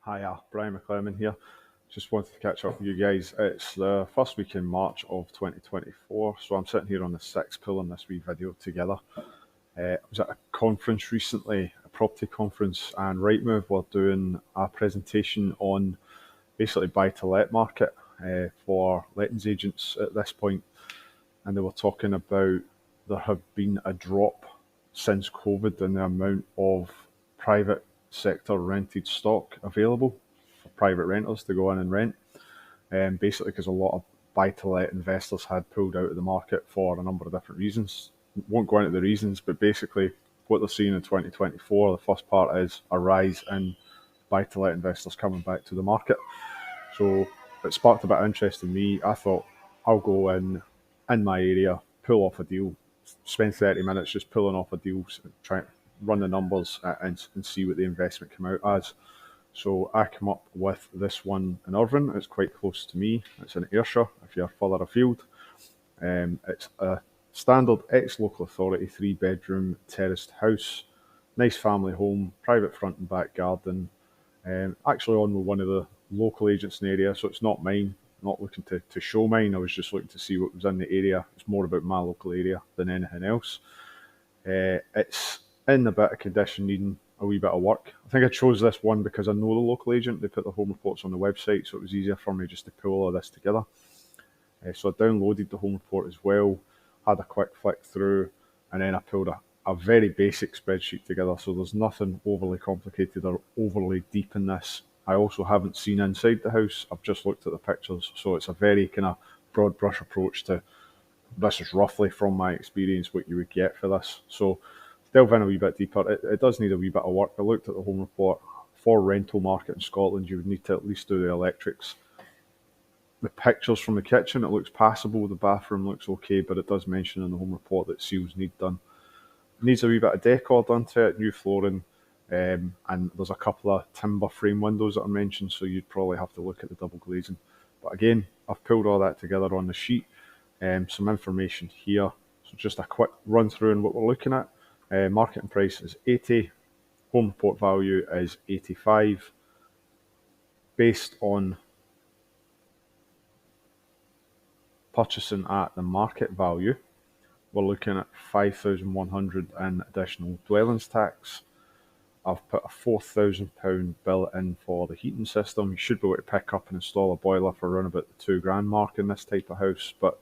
Hiya, Brian McLemon here. Just wanted to catch up with you guys. It's the first week in March of 2024, so I'm sitting here on the 6th pulling this wee video together. I was at a conference recently, a property conference, and Rightmove were doing a presentation on basically buy-to-let market for lettings agents at this point, and they were talking about there have been a drop since COVID in the amount of private sector rented stock available for private renters to go in and rent, basically because a lot of buy-to-let investors had pulled out of the market for a number of different reasons. Won't go into the reasons, but basically what they're seeing in 2024, the first part is a rise in buy-to-let investors coming back to the market. So it sparked a bit of interest in me. I thought I'll go in my area, pull off a deal, spend 30 minutes just pulling off a deal, trying to run the numbers and see what the investment came out as. So I come up with this one in Irvine. It's quite close to me. It's in Ayrshire, if you're further afield. It's a standard ex-local authority 3-bedroom terraced house. Nice family home, private front and back garden. Actually on with one of the local agents in the area, so it's not mine. I'm not looking to show mine. I was just looking to see what was in the area. It's more about my local area than anything else. It's in a bit of condition, needing a wee bit of work. I think I chose this one because I know the local agent. They put the home reports on the website, so it was easier for me just to pull all of this together. So I downloaded the home report as well, had a quick flick through, and then I pulled a very basic spreadsheet together. So there's nothing overly complicated or overly deep in this. I also haven't seen inside the house. I've just looked at the pictures. So it's a very kind of broad brush approach to this is roughly from my experience what you would get for this. So delve in a wee bit deeper. It does need a wee bit of work. I looked at the home report. For rental market in Scotland, you would need to at least do the electrics. The pictures from the kitchen, it looks passable. The bathroom looks okay, but it does mention in the home report that seals need done. It needs a wee bit of decor done to it, new flooring, and there's a couple of timber frame windows that are mentioned, so you'd probably have to look at the double glazing. But again, I've pulled all that together on the sheet. Some information here. So just a quick run through on what we're looking at. Marketing price is 80, home report value is 85. Based on purchasing at the market value, we're looking at 5,100 in additional dwellings tax. I've put a £4,000 bill in for the heating system. You should be able to pick up and install a boiler for around about the £2,000 mark in this type of house, but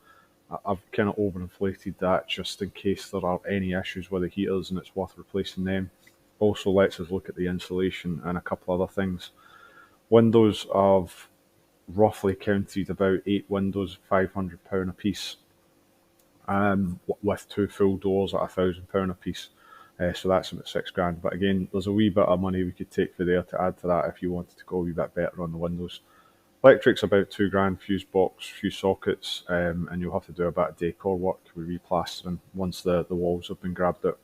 I've kind of overinflated that just in case there are any issues with the heaters and it's worth replacing them. Also lets us look at the insulation and a couple other things. Windows, I've roughly counted about 8 windows, £500 a piece, with 2 full doors at £1,000 a piece. So that's about £6,000. But again, there's a wee bit of money we could take for there to add to that if you wanted to go a wee bit better on the windows. Electric's about £2,000, fuse box, few sockets, and you'll have to do a bit of decor work with replastering once the walls have been grabbed out.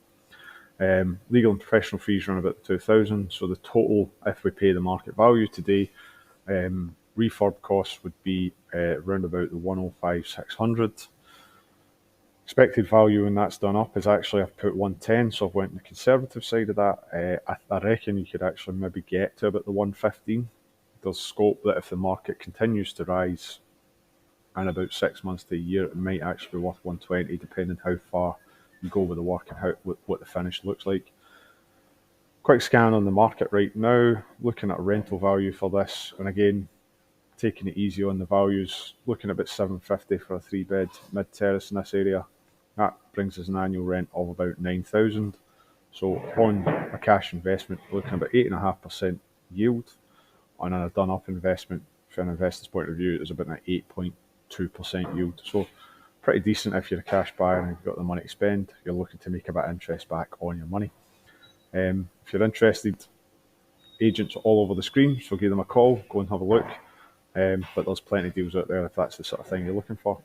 Legal and professional fees run about £2,000. So the total, if we pay the market value today, refurb costs would be around about the 105,600. Expected value when that's done up is actually, I've put 110, so I've went on the conservative side of that. I reckon you could actually maybe get to about the 115. There's scope that if the market continues to rise in about 6 months to a year, it might actually be worth 120, depending how far you go with the work and what the finish looks like. Quick scan on the market right now, looking at a rental value for this, and again, taking it easy on the values, looking at about 750 for a 3-bed mid-terrace in this area. That brings us an annual rent of about 9,000. So on a cash investment, we're looking at about 8.5% yield. On a done-up investment, from an investor's point of view, it's about an 8.2% yield. So pretty decent if you're a cash buyer and you've got the money to spend. You're looking to make a bit of interest back on your money. If you're interested, agents are all over the screen, so give them a call, go and have a look. But there's plenty of deals out there if that's the sort of thing you're looking for.